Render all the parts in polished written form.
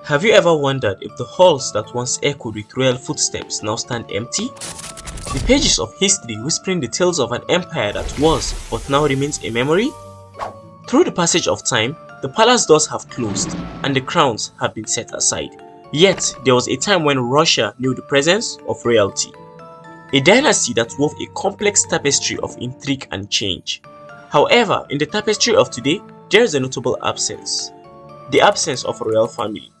Have you ever wondered if the halls that once echoed with royal footsteps now stand empty? The pages of history whispering the tales of an empire that was but now remains a memory? Through the passage of time, the palace doors have closed and the crowns have been set aside. Yet, there was a time when Russia knew the presence of royalty. A dynasty that wove a complex tapestry of intrigue and change. However, in the tapestry of today, there is a notable absence. The absence of a royal family.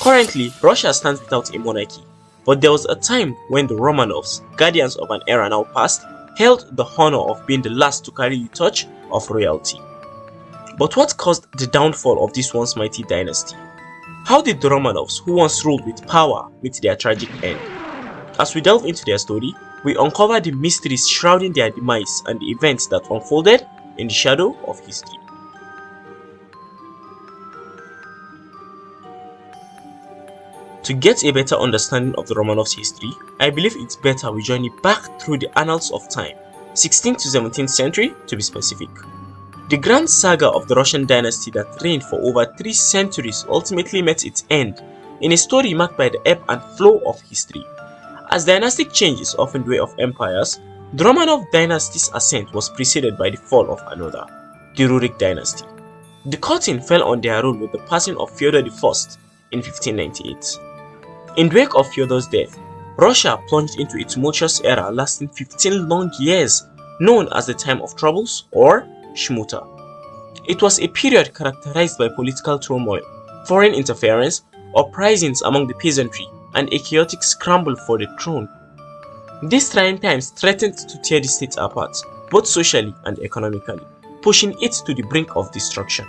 Currently, Russia stands without a monarchy, but there was a time when the Romanovs, guardians of an era now past, held the honor of being the last to carry the torch of royalty. But what caused the downfall of this once mighty dynasty? How did the Romanovs, who once ruled with power, meet their tragic end? As we delve into their story, we uncover the mysteries shrouding their demise and the events that unfolded in the shadow of history. To get a better understanding of the Romanovs' history, I believe it's better we journey back through the annals of time, 16th to 17th century to be specific. The grand saga of the Russian dynasty that reigned for over 3 centuries ultimately met its end in a story marked by the ebb and flow of history. As dynastic change is often the way of empires, the Romanov dynasty's ascent was preceded by the fall of another, the Rurik dynasty. The curtain fell on their rule with the passing of Fyodor I in 1598. In the wake of Fyodor's death, Russia plunged into a tumultuous era lasting 15 long years, known as the Time of Troubles or Shmuta. It was a period characterized by political turmoil, foreign interference, uprisings among the peasantry, and a chaotic scramble for the throne. These trying times threatened to tear the state apart, both socially and economically, pushing it to the brink of destruction.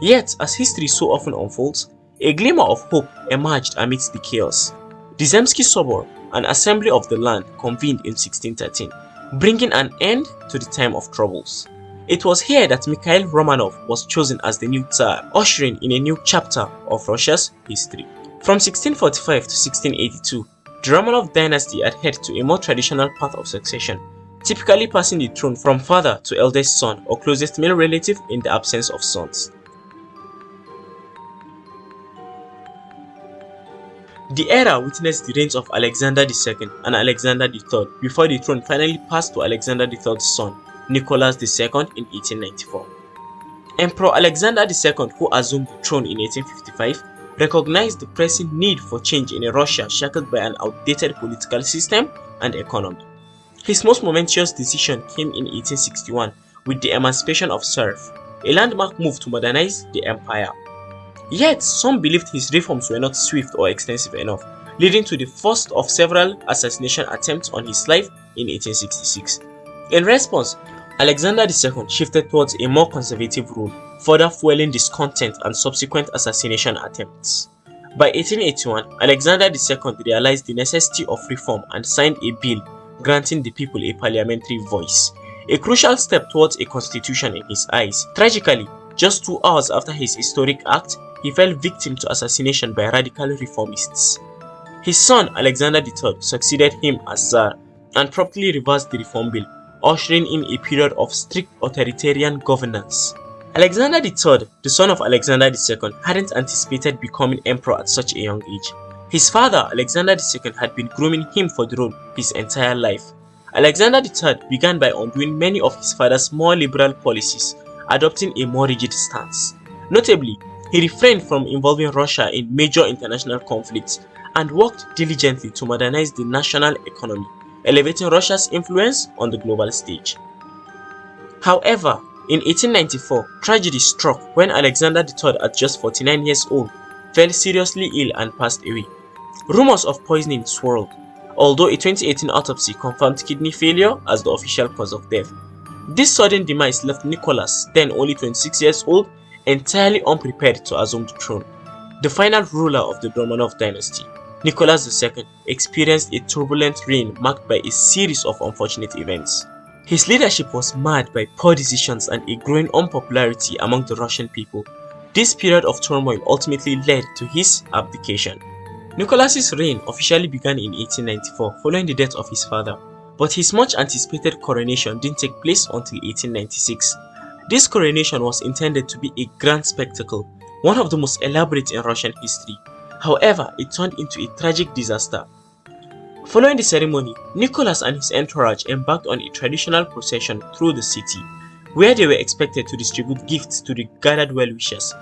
Yet, as history so often unfolds, a glimmer of hope emerged amidst the chaos. The Zemsky Sobor, an assembly of the land, convened in 1613, bringing an end to the time of troubles. It was here that Mikhail Romanov was chosen as the new Tsar, ushering in a new chapter of Russia's history. From 1645 to 1682, the Romanov dynasty adhered to a more traditional path of succession, typically passing the throne from father to eldest son or closest male relative in the absence of sons. The era witnessed the reigns of Alexander II and Alexander III before the throne finally passed to Alexander III's son, Nicholas II, in 1894. Emperor Alexander II, who assumed the throne in 1855, recognized the pressing need for change in a Russia shackled by an outdated political system and economy. His most momentous decision came in 1861 with the emancipation of serfs, a landmark move to modernize the empire. Yet, some believed his reforms were not swift or extensive enough, leading to the first of several assassination attempts on his life in 1866. In response, Alexander II shifted towards a more conservative rule, further fueling discontent and subsequent assassination attempts. By 1881, Alexander II realized the necessity of reform and signed a bill granting the people a parliamentary voice, a crucial step towards a constitution in his eyes. Tragically, just 2 hours after his historic act, he fell victim to assassination by radical reformists. His son Alexander III succeeded him as Tsar and promptly reversed the reform bill, ushering in a period of strict authoritarian governance. Alexander III, the son of Alexander II, hadn't anticipated becoming emperor at such a young age. His father, Alexander II, had been grooming him for the role his entire life. Alexander III began by undoing many of his father's more liberal policies, adopting a more rigid stance. Notably, he refrained from involving Russia in major international conflicts and worked diligently to modernize the national economy, elevating Russia's influence on the global stage. However, in 1894, tragedy struck when Alexander III, at just 49 years old, fell seriously ill and passed away. Rumors of poisoning swirled, although a 2018 autopsy confirmed kidney failure as the official cause of death. This sudden demise left Nicholas, then only 26 years old, entirely unprepared to assume the throne. The final ruler of the Romanov dynasty, Nicholas II, experienced a turbulent reign marked by a series of unfortunate events. His leadership was marred by poor decisions and a growing unpopularity among the Russian people. This period of turmoil ultimately led to his abdication. Nicholas's reign officially began in 1894 following the death of his father, but his much anticipated coronation didn't take place until 1896. This coronation was intended to be a grand spectacle, one of the most elaborate in Russian history. However, it turned into a tragic disaster. Following the ceremony, Nicholas and his entourage embarked on a traditional procession through the city, where they were expected to distribute gifts to the gathered well-wishers.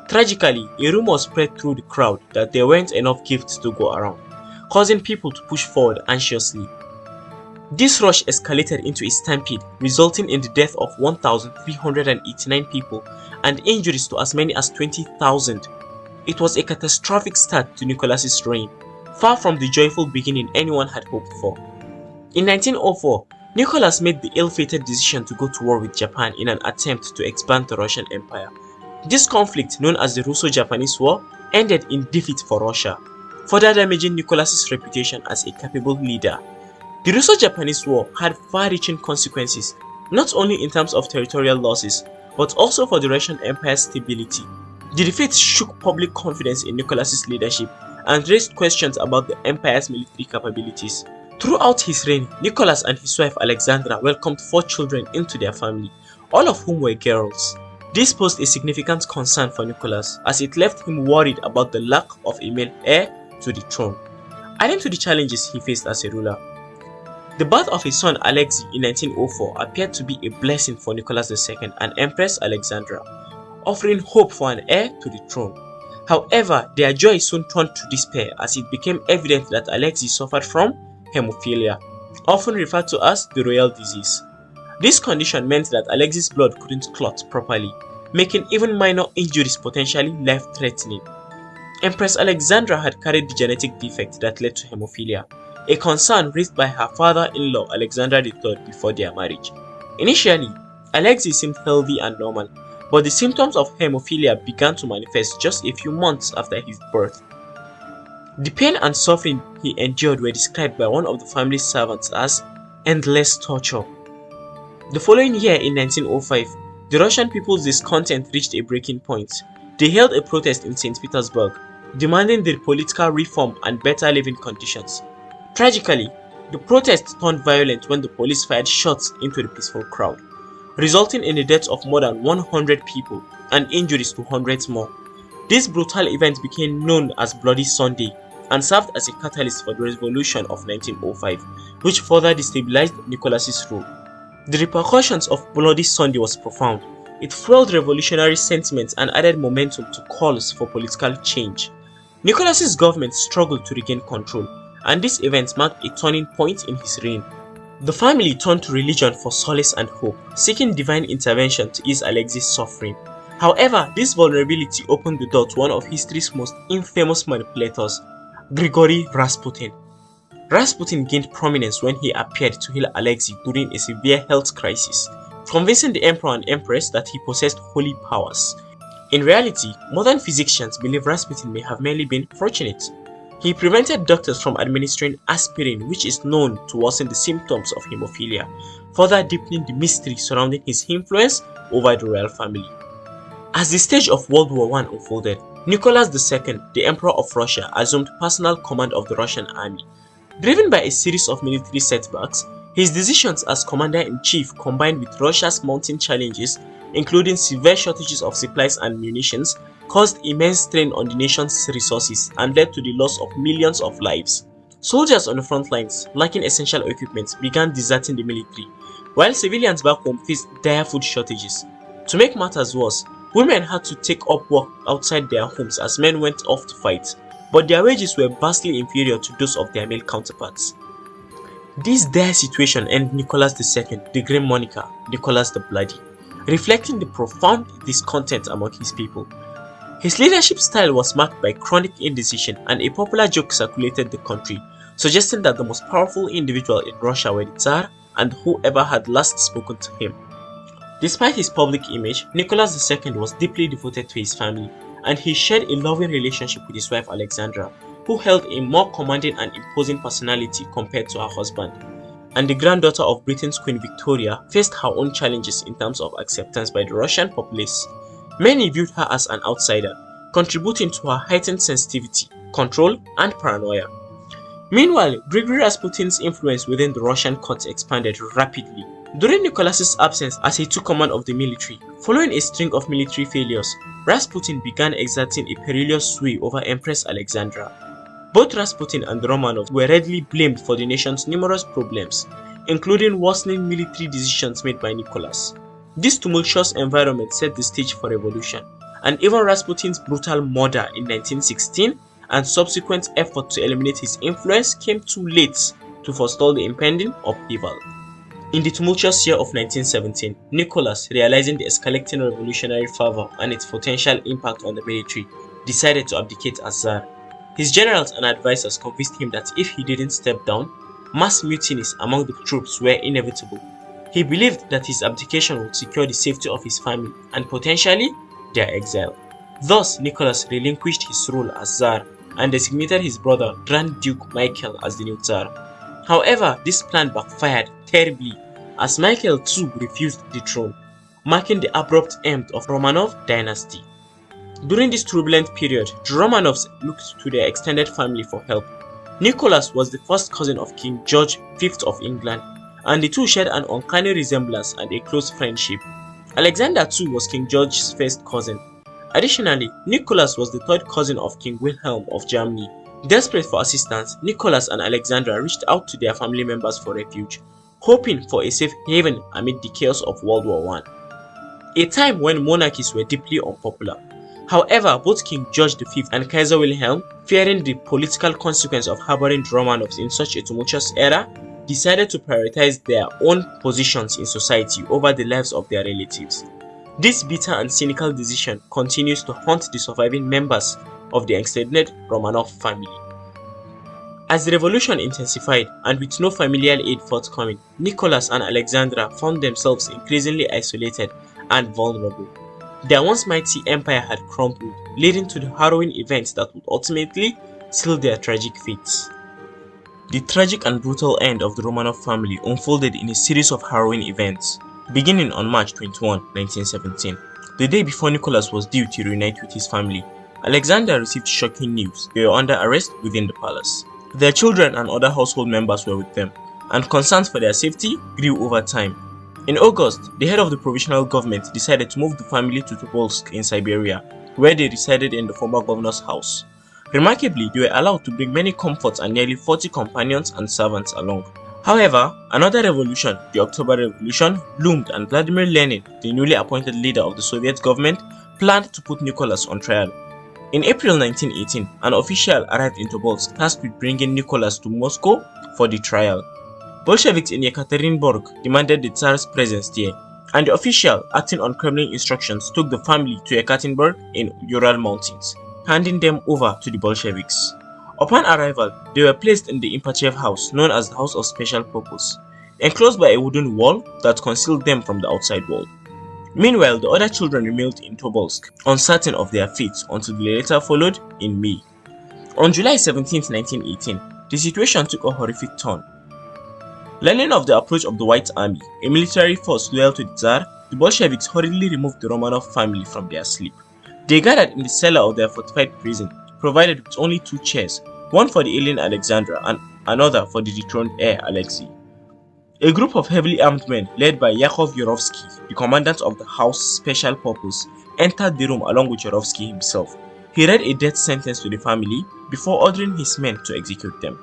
Tragically, a rumor spread through the crowd that there weren't enough gifts to go around, causing people to push forward anxiously. This rush escalated into a stampede, resulting in the death of 1,389 people and injuries to as many as 20,000. It was a catastrophic start to Nicholas's reign, far from the joyful beginning anyone had hoped for. In 1904, Nicholas made the ill-fated decision to go to war with Japan in an attempt to expand the Russian Empire. This conflict, known as the Russo-Japanese War, ended in defeat for Russia, further damaging Nicholas's reputation as a capable leader. The Russo-Japanese War had far-reaching consequences, not only in terms of territorial losses, but also for the Russian Empire's stability. The defeat shook public confidence in Nicholas's leadership and raised questions about the empire's military capabilities. Throughout his reign, Nicholas and his wife Alexandra welcomed 4 children into their family, all of whom were girls. This posed a significant concern for Nicholas, as it left him worried about the lack of a male heir to the throne, adding to the challenges he faced as a ruler. The birth of his son Alexei in 1904 appeared to be a blessing for Nicholas II and Empress Alexandra, offering hope for an heir to the throne. However, their joy soon turned to despair as it became evident that Alexei suffered from hemophilia, often referred to as the royal disease. This condition meant that Alexei's blood couldn't clot properly, making even minor injuries potentially life-threatening. Empress Alexandra had carried the genetic defect that led to hemophilia, a concern raised by her father-in-law Alexander III before their marriage. Initially, Alexei seemed healthy and normal, but the symptoms of hemophilia began to manifest just a few months after his birth. The pain and suffering he endured were described by one of the family's servants as endless torture. The following year, in 1905, the Russian people's discontent reached a breaking point. They held a protest in St. Petersburg, demanding the political reform and better living conditions. Tragically, the protest turned violent when the police fired shots into the peaceful crowd, resulting in the deaths of more than 100 people and injuries to hundreds more. This brutal event became known as Bloody Sunday and served as a catalyst for the revolution of 1905, which further destabilized Nicholas's rule. The repercussions of Bloody Sunday was profound. It fueled revolutionary sentiments and added momentum to calls for political change. Nicholas's government struggled to regain control, and this event marked a turning point in his reign. The family turned to religion for solace and hope, seeking divine intervention to ease Alexei's suffering. However, this vulnerability opened the door to one of history's most infamous manipulators, Grigory Rasputin. Rasputin gained prominence when he appeared to heal Alexei during a severe health crisis, convincing the emperor and empress that he possessed holy powers. In reality, modern physicians believe Rasputin may have merely been fortunate. He prevented doctors from administering aspirin, which is known to worsen the symptoms of hemophilia, further deepening the mystery surrounding his influence over the royal family. As the stage of World War I unfolded, Nicholas II, the Emperor of Russia, assumed personal command of the Russian army. Driven by a series of military setbacks, his decisions as commander-in-chief combined with Russia's mounting challenges, including severe shortages of supplies and munitions, caused immense strain on the nation's resources and led to the loss of millions of lives. Soldiers on the front lines, lacking essential equipment, began deserting the military, while civilians back home faced dire food shortages. To make matters worse, women had to take up work outside their homes as men went off to fight, but their wages were vastly inferior to those of their male counterparts. This dire situation earned Nicholas II the grim moniker Nicholas the Bloody, reflecting the profound discontent among his people. His leadership style was marked by chronic indecision, and a popular joke circulated the country, suggesting that the most powerful individual in Russia were the Tsar and whoever had last spoken to him. Despite his public image, Nicholas II was deeply devoted to his family, and he shared a loving relationship with his wife Alexandra, who held a more commanding and imposing personality compared to her husband. And the granddaughter of Britain's Queen Victoria faced her own challenges in terms of acceptance by the Russian populace. Many viewed her as an outsider, contributing to her heightened sensitivity, control, and paranoia. Meanwhile, Grigory Rasputin's influence within the Russian court expanded rapidly, During Nicholas's absence as he took command of the military, following a string of military failures, Rasputin began exerting a perilous sway over Empress Alexandra. Both Rasputin and the Romanovs were readily blamed for the nation's numerous problems, including worsening military decisions made by Nicholas. This tumultuous environment set the stage for revolution, and even Rasputin's brutal murder in 1916 and subsequent effort to eliminate his influence came too late to forestall the impending upheaval. In the tumultuous year of 1917, Nicholas, realizing the escalating revolutionary fervor and its potential impact on the military, decided to abdicate as Tsar. His generals and advisors convinced him that if he didn't step down, mass mutinies among the troops were inevitable. He believed that his abdication would secure the safety of his family and potentially their exile. Thus, Nicholas relinquished his role as Tsar and designated his brother Grand Duke Michael as the new Tsar. However, this plan backfired terribly as Michael too refused the throne, marking the abrupt end of Romanov Dynasty. During this turbulent period, the Romanovs looked to their extended family for help. Nicholas was the first cousin of King George V of England, and the two shared an uncanny resemblance and a close friendship. Alexander too was King George's first cousin. Additionally, Nicholas was the third cousin of King Wilhelm of Germany. Desperate for assistance, Nicholas and Alexandra reached out to their family members for refuge, hoping for a safe haven amid the chaos of World War I, a time when monarchies were deeply unpopular. However, both King George V and Kaiser Wilhelm, fearing the political consequence of harboring the Romanovs in such a tumultuous era, decided to prioritize their own positions in society over the lives of their relatives. This bitter and cynical decision continues to haunt the surviving members of the extended Romanov family. As the revolution intensified and with no familial aid forthcoming, Nicholas and Alexandra found themselves increasingly isolated and vulnerable. Their once mighty empire had crumbled, leading to the harrowing events that would ultimately seal their tragic fates. The tragic and brutal end of the Romanov family unfolded in a series of harrowing events, beginning on March 21, 1917. The day before Nicholas was due to reunite with his family, Alexander received shocking news. They were under arrest within the palace. Their children and other household members were with them, and concerns for their safety grew over time. In August, the head of the provisional government decided to move the family to Tobolsk in Siberia, where they resided in the former governor's house. Remarkably, they were allowed to bring many comforts and nearly 40 companions and servants along. However, another revolution, the October Revolution, loomed, and Vladimir Lenin, the newly appointed leader of the Soviet government, planned to put Nicholas on trial. In April 1918, an official arrived in Tobolsk tasked with bringing Nicholas to Moscow for the trial. Bolsheviks in Yekaterinburg demanded the Tsar's presence there, and the official, acting on Kremlin instructions, took the family to Yekaterinburg in Ural Mountains, handing them over to the Bolsheviks. Upon arrival, they were placed in the Impachev house, known as the House of Special Purpose, enclosed by a wooden wall that concealed them from the outside world. Meanwhile, the other children remained in Tobolsk, uncertain of their fate until the letter followed in May. On July 17, 1918, the situation took a horrific turn. Learning of the approach of the White Army, a military force loyal to the Tsar, the Bolsheviks hurriedly removed the Romanov family from their sleep. They gathered in the cellar of their fortified prison, provided with only 2 chairs, one for the ailing Alexandra and another for the dethroned heir Alexei. A group of heavily armed men led by Yakov Yurovsky, the commandant of the House Special Purpose, entered the room along with Yurovsky himself. He read a death sentence to the family before ordering his men to execute them.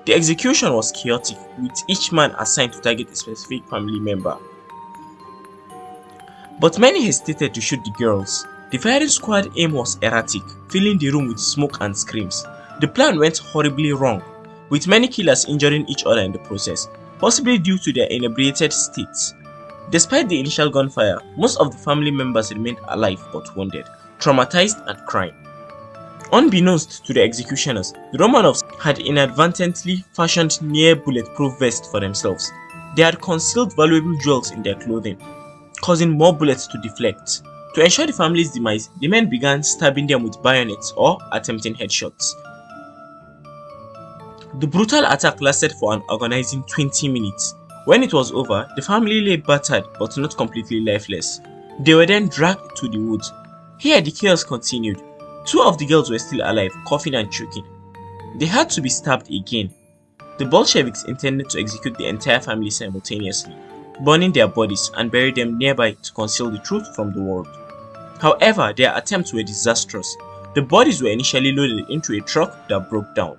The execution was chaotic, with each man assigned to target a specific family member. But many hesitated to shoot the girls. The firing squad aim was erratic, filling the room with smoke and screams. The plan went horribly wrong, with many killers injuring each other in the process, possibly due to their inebriated states. Despite the initial gunfire, most of the family members remained alive but wounded, traumatized and crying. Unbeknownst to the executioners, the Romanovs had inadvertently fashioned near-bulletproof vests for themselves. They had concealed valuable jewels in their clothing, causing more bullets to deflect. To ensure the family's demise, the men began stabbing them with bayonets or attempting headshots. The brutal attack lasted for an agonizing 20 minutes. When it was over, the family lay battered but not completely lifeless. They were then dragged to the woods. Here the chaos continued. 2 of the girls were still alive, coughing and choking. They had to be stabbed again. The Bolsheviks intended to execute the entire family simultaneously. burning their bodies and burying them nearby to conceal the truth from the world. However, their attempts were disastrous. The bodies were initially loaded into a truck that broke down.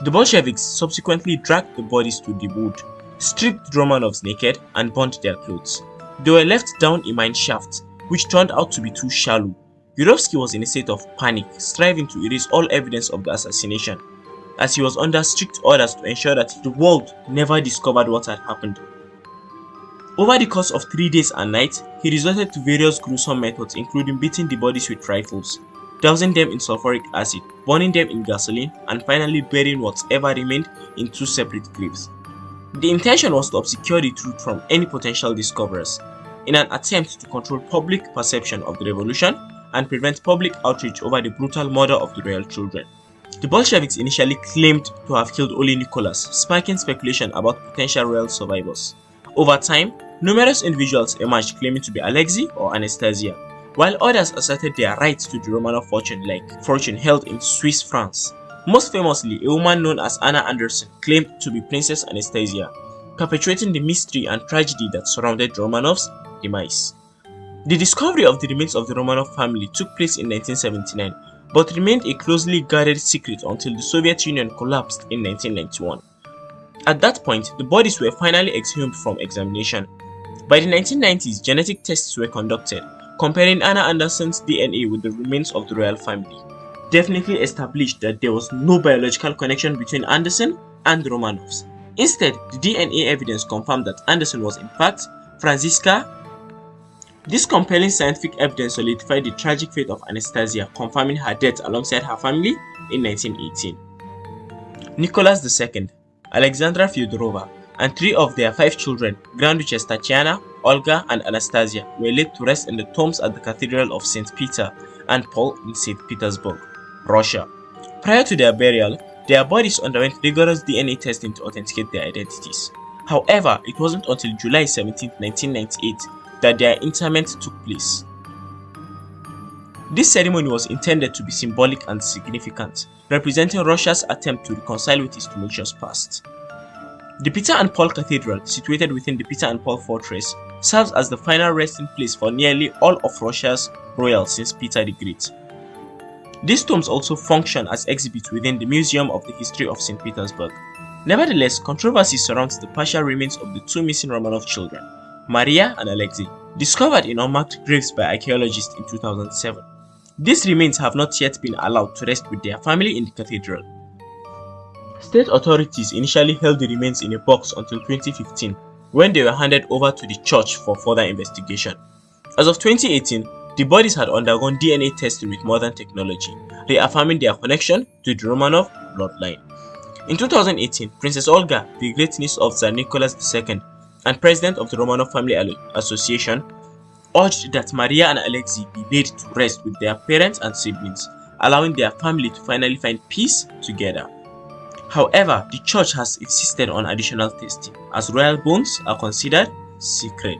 The Bolsheviks subsequently dragged the bodies to the wood, stripped Romanovs naked, and burnt their clothes. They were left down a mine shaft, which turned out to be too shallow. Yurovsky was in a state of panic, striving to erase all evidence of the assassination, as he was under strict orders to ensure that the world never discovered what had happened. Over the course of 3 days and nights, he resorted to various gruesome methods, including beating the bodies with rifles, dousing them in sulfuric acid, burning them in gasoline, and finally burying whatever remained in 2 separate graves. The intention was to obscure the truth from any potential discoverers, in an attempt to control public perception of the revolution and prevent public outrage over the brutal murder of the royal children. The Bolsheviks initially claimed to have killed only Nicholas, sparking speculation about potential royal survivors. Over time, numerous individuals emerged claiming to be Alexei or Anastasia, while others asserted their rights to the Romanov fortune held in Swiss francs. Most famously, a woman known as Anna Anderson claimed to be Princess Anastasia, perpetuating the mystery and tragedy that surrounded Romanov's demise. The discovery of the remains of the Romanov family took place in 1979, but remained a closely guarded secret until the Soviet Union collapsed in 1991. At that point, the bodies were finally exhumed from examination. By the 1990s, genetic tests were conducted, comparing Anna Anderson's DNA with the remains of the royal family. Definitely established that there was no biological connection between Anderson and the Romanovs. Instead, the DNA evidence confirmed that Anderson was in fact Franziska. This compelling scientific evidence solidified the tragic fate of Anastasia, confirming her death alongside her family in 1918. Nicholas II, Alexandra Fyodorova, and 3 of their 5 children, Grand Duchess Tatiana, Olga, and Anastasia, were laid to rest in the tombs at the Cathedral of St. Peter and Paul in St. Petersburg, Russia. Prior to their burial, their bodies underwent rigorous DNA testing to authenticate their identities. However, it wasn't until July 17, 1998 that their interment took place. This ceremony was intended to be symbolic and significant, representing Russia's attempt to reconcile with its tumultuous past. The Peter and Paul Cathedral, situated within the Peter and Paul Fortress, serves as the final resting place for nearly all of Russia's royals since Peter the Great. These tombs also function as exhibits within the Museum of the History of St. Petersburg. Nevertheless, controversy surrounds the partial remains of the 2 missing Romanov children, Maria and Alexei, discovered in unmarked graves by archaeologists in 2007. These remains have not yet been allowed to rest with their family in the cathedral. State authorities initially held the remains in a box until 2015, when they were handed over to the church for further investigation. As of 2018, the bodies had undergone DNA testing with modern technology, reaffirming their connection to the Romanov bloodline. In 2018, Princess Olga, the great-niece of Tsar Nicholas II and president of the Romanov Family Association, urged that Maria and Alexei be laid to rest with their parents and siblings, allowing their family to finally find peace together. However, the church has insisted on additional testing, as royal bones are considered sacred.